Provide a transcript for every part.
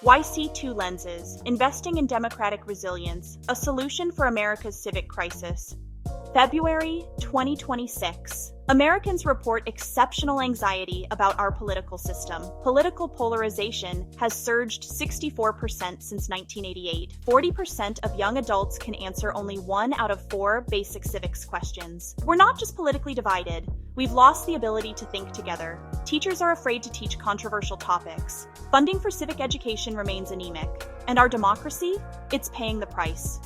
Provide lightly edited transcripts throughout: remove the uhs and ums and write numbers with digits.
YC² Lenses, Investing in Democratic Resilience, a Solution for America's Civic Crisis. February 2026. Americans report exceptional anxiety about our political system. Political polarization has surged 64% since 1988. 40% of young adults can answer only 1 out of 4 basic civics questions. We're not just politically divided, we've lost the ability to think together. Teachers are afraid to teach controversial topics. Funding for civic education remains anemic. And our democracy? It's paying the price.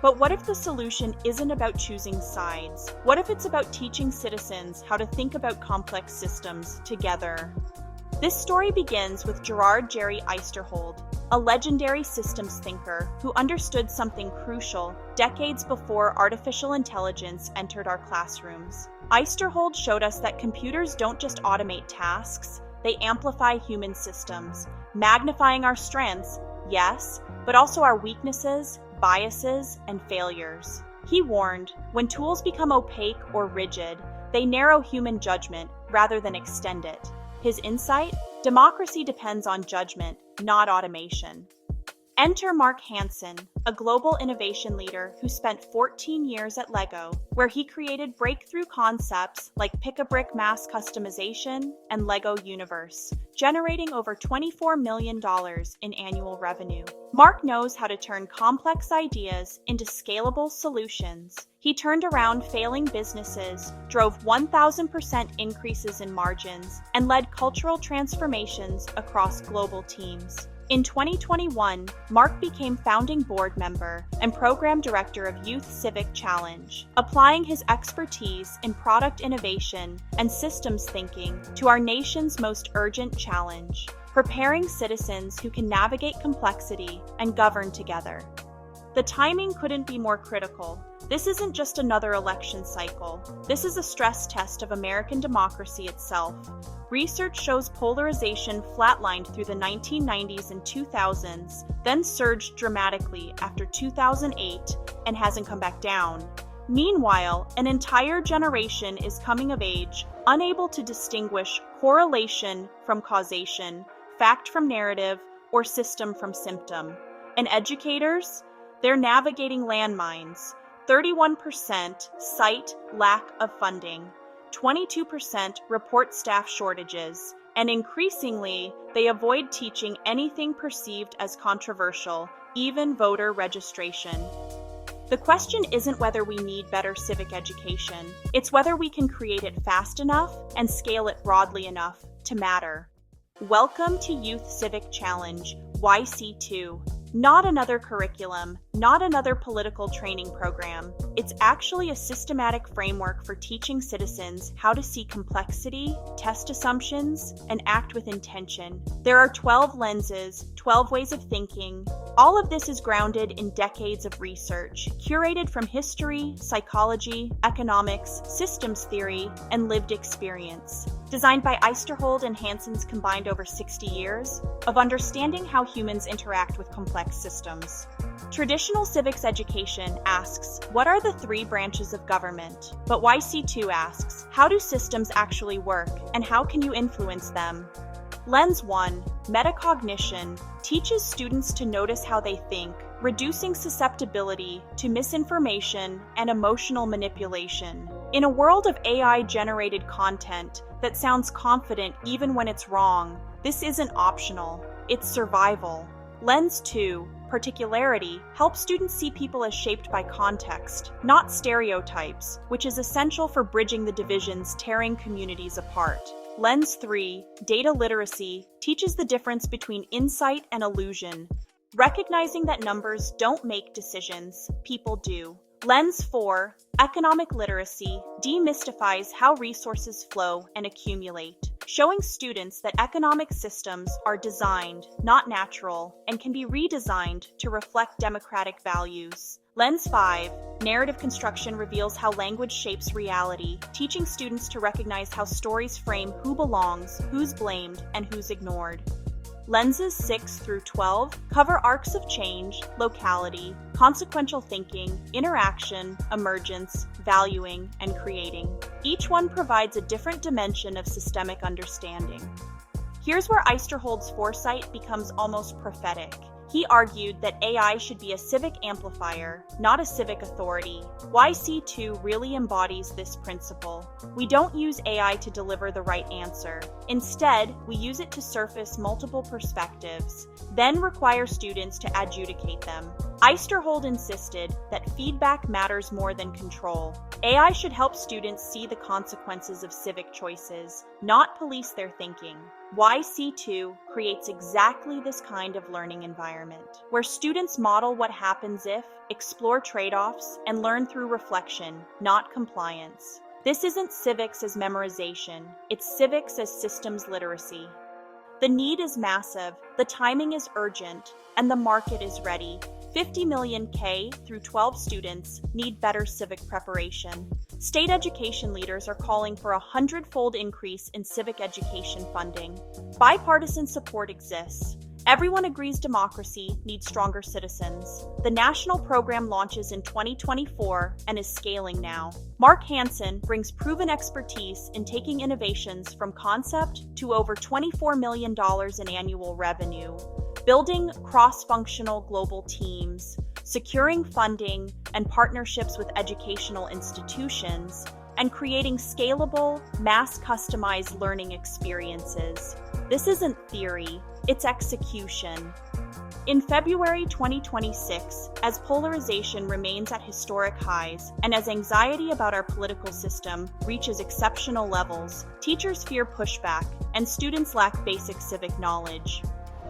But what if the solution isn't about choosing sides? What if it's about teaching citizens how to think about complex systems together? This story begins with Gerard Jerry Eisterhold, a legendary systems thinker who understood something crucial decades before artificial intelligence entered our classrooms. Eisterhold showed us that computers don't just automate tasks, they amplify human systems, magnifying our strengths, yes, but also our weaknesses, biases, and failures. He warned, when tools become opaque or rigid, they narrow human judgment rather than extend it. His insight? Democracy depends on judgment, not automation. Enter Mark Hansen, a global innovation leader who spent 14 years at LEGO, where he created breakthrough concepts like pick-a-brick mass customization and LEGO Universe, generating over $24 million in annual revenue. Mark knows how to turn complex ideas into scalable solutions. He turned around failing businesses, drove 1,000% increases in margins, and led cultural transformations across global teams. In 2021, Mark became founding board member and program director of Youth Civic Challenge, applying his expertise in product innovation and systems thinking to our nation's most urgent challenge, preparing citizens who can navigate complexity and govern together. The timing couldn't be more critical. This isn't just another election cycle. This is a stress test of American democracy itself. Research shows polarization flatlined through the 1990s and 2000s, then surged dramatically after 2008 and hasn't come back down. Meanwhile, an entire generation is coming of age, unable to distinguish correlation from causation, fact from narrative, or system from symptom. And educators? They're navigating landmines. 31% cite lack of funding. 22% report staff shortages, and increasingly, they avoid teaching anything perceived as controversial, even voter registration. The question isn't whether we need better civic education, it's whether we can create it fast enough and scale it broadly enough to matter. Welcome to Youth Civic Challenge, YC². Not another curriculum, not another political training program. It's actually a systematic framework for teaching citizens how to see complexity, test assumptions, and act with intention. There are 12 lenses, 12 ways of thinking. All of this is grounded in decades of research, curated from history, psychology, economics, systems theory, and lived experience. Designed by Eisterhold and Hansen's combined over 60 years of understanding how humans interact with complex systems. Traditional civics education asks, what are the 3 branches of government? But YC² asks, how do systems actually work, and how can you influence them? Lens 1, Metacognition, teaches students to notice how they think, reducing susceptibility to misinformation and emotional manipulation. In a world of AI-generated content that sounds confident even when it's wrong, this isn't optional, it's survival. Lens 2, Particularity, helps students see people as shaped by context, not stereotypes, which is essential for bridging the divisions tearing communities apart. Lens 3, Data Literacy, teaches the difference between insight and illusion, recognizing that numbers don't make decisions, people do. Lens 4, Economic Literacy, demystifies how resources flow and accumulate, showing students that economic systems are designed, not natural, and can be redesigned to reflect democratic values. Lens 5, Narrative Construction, reveals how language shapes reality, teaching students to recognize how stories frame who belongs, who's blamed, and who's ignored. Lenses 6 through 12 cover arcs of change, locality, consequential thinking, interaction, emergence, valuing, and creating. Each one provides a different dimension of systemic understanding. Here's where Eisterhold's foresight becomes almost prophetic. He argued that AI should be a civic amplifier, not a civic authority. YC² really embodies this principle. We don't use AI to deliver the right answer. Instead, we use it to surface multiple perspectives, then require students to adjudicate them. Eisterhold insisted that feedback matters more than control. AI should help students see the consequences of civic choices, not police their thinking. YC² creates exactly this kind of learning environment, where students model what happens if, explore trade-offs, and learn through reflection, not compliance. This isn't civics as memorization, it's civics as systems literacy. The need is massive, the timing is urgent, and the market is ready. 50 million K through 12 students need better civic preparation. State education leaders are calling for a 100-fold increase in civic education funding. Bipartisan support exists. Everyone agrees democracy needs stronger citizens. The national program launches in 2024 and is scaling now. Mark Hansen brings proven expertise in taking innovations from concept to over $24 million in annual revenue, building cross-functional global teams, securing funding and partnerships with educational institutions, and creating scalable, mass-customized learning experiences. This isn't theory, it's execution. In February 2026, as polarization remains at historic highs and as anxiety about our political system reaches exceptional levels, teachers fear pushback and students lack basic civic knowledge.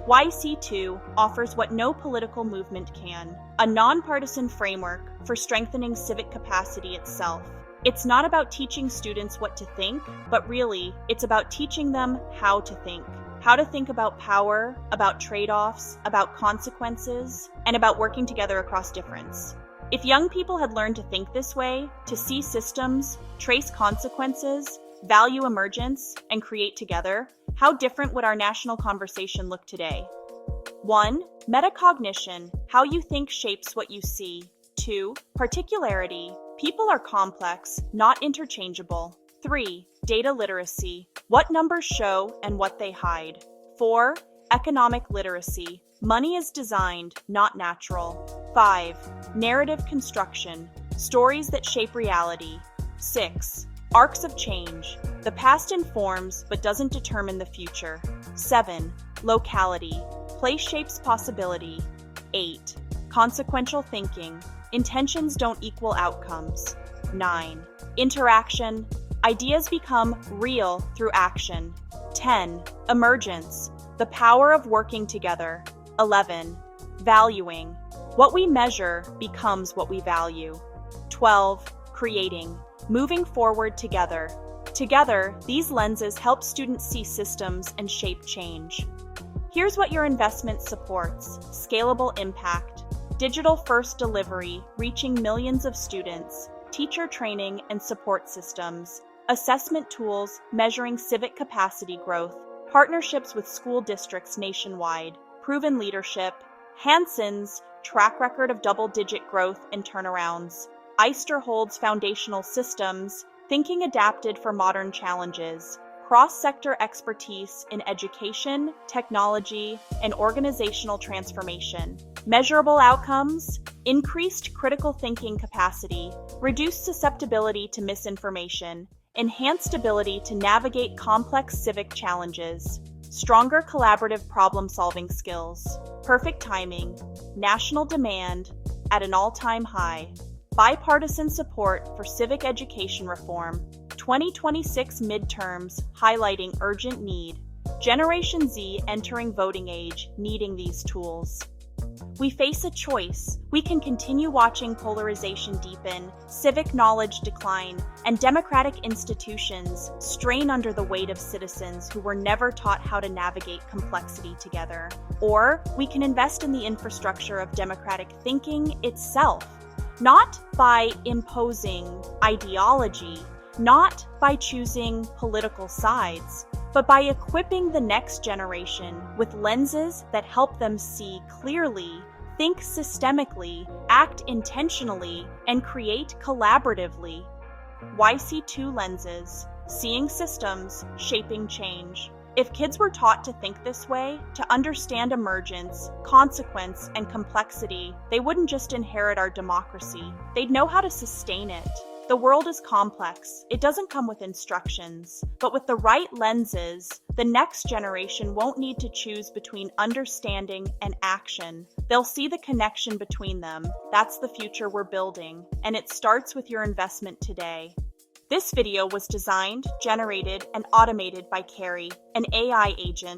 YC² offers what no political movement can, a nonpartisan framework for strengthening civic capacity itself. It's not about teaching students what to think, but really, it's about teaching them how to think. How to think about power, about trade-offs, about consequences, and about working together across difference. If young people had learned to think this way, to see systems, trace consequences, value emergence, and create together, how different would our national conversation look today? 1. Metacognition. How you think shapes what you see. 2. Particularity. People are complex, not interchangeable. 3. Data literacy. What numbers show and what they hide. 4. Economic literacy. Money is designed, not natural. 5. Narrative construction. Stories that shape reality. 6. Arcs of change. The past informs but doesn't determine the future. 7. Locality. Place shapes possibility. 8. Consequential thinking. Intentions don't equal outcomes. 9. Interaction. Ideas become real through action. 10. Emergence. The power of working together. 11. Valuing. What we measure becomes what we value. 12. Creating. Moving forward together. Together, these lenses help students see systems and shape change. Here's what your investment supports: scalable impact, digital-first delivery reaching millions of students, teacher training and support systems, assessment tools measuring civic capacity growth, partnerships with school districts nationwide, proven leadership, Hansen's track record of double-digit growth and turnarounds, Eisterhold's foundational systems, thinking adapted for modern challenges, cross-sector expertise in education, technology, and organizational transformation. Measurable outcomes: increased critical thinking capacity, reduced susceptibility to misinformation, enhanced ability to navigate complex civic challenges, stronger collaborative problem-solving skills, perfect timing, national demand at an all-time high, bipartisan support for civic education reform, 2026 midterms highlighting urgent need, Generation Z entering voting age needing these tools. We face a choice. We can continue watching polarization deepen, civic knowledge decline, and democratic institutions strain under the weight of citizens who were never taught how to navigate complexity together. Or we can invest in the infrastructure of democratic thinking itself, not by imposing ideology, not by choosing political sides, but by equipping the next generation with lenses that help them see clearly, think systemically, act intentionally, and create collaboratively. YC² Lenses, seeing systems, shaping change. If kids were taught to think this way, to understand emergence, consequence, and complexity, they wouldn't just inherit our democracy, they'd know how to sustain it. The world is complex. It doesn't come with instructions. But with the right lenses, the next generation won't need to choose between understanding and action. They'll see the connection between them. That's the future we're building, and it starts with your investment today. This video was designed, generated, and automated by Carrie, an AI agent.